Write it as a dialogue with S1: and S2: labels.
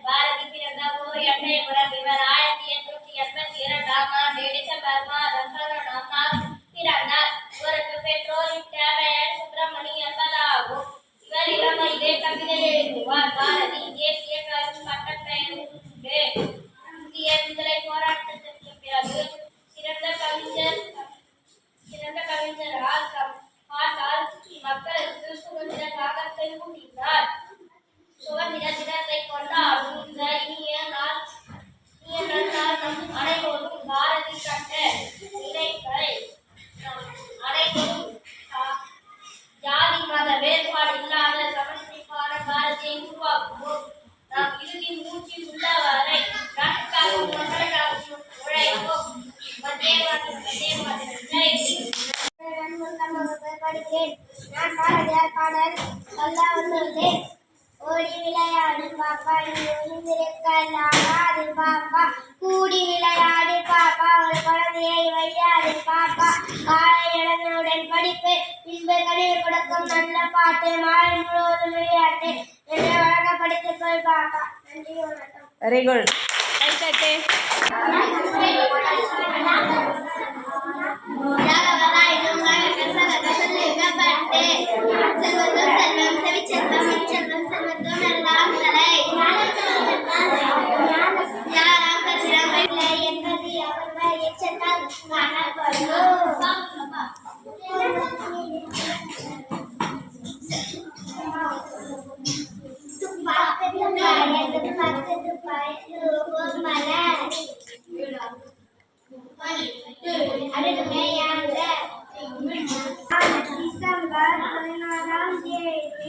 S1: பாரதி பிறந்த ஊர் எட்டயபுரம். இவர் 1882 டிசம்பர் மாதம் 11ஆம் நாள் பிறந்தார். இவருக்கு பெற்றோரின் தேவையர் சுப்பிரமணி என்பதாகும். இவர் இளம் வயதிலே கவிதை எழுதுவார். பாரதி தேசிய பட்டப்பெயர் உண்டு. இந்திய விடுதலை போராட்டத்திற்கு பிறகு சிறந்த கவிஞரால் மக்களுக்கு சுதந்திர தாகத்தை ஊட்டினார். சுதந்திர தினத்தை கொண்டாடும் இந்த இனிய நாள் நம் அனைவரும் பாரதி கண்ட நினைப்பை அனைவரும் ஜாதி மத வேறுபாடு இல்லாத சமநிலைக்கான பாரதியை உருவாக்குவோம். நாம் இறுதி மூச்சு உள்ளவரை நாட்டுக்காகவும் மக்களுக்காகவும் உழைப்போம். நான் பாரதியார் பாடல் சொல்ல வந்துள்ளேன். ஓடி விளையாடு பாப்பா, நீ ஒளிந்திருக்கலாகாது பாப்பா. கூடி விளையாடு பாப்பா, ஒரு குழந்தையை வையாது பாப்பா. காலை எழுந்தவுடன் படிப்பு, பின்பு கழிவு கொடுக்கும் நல்ல பாட்டு, மாலை முழுவதும் விளையாட்டு என்று வழங்க படித்துக் கொள் பாப்பா. நன்றி, வணக்கம்.
S2: Very good.
S1: டிசம்பர் 16ஆம் தேதி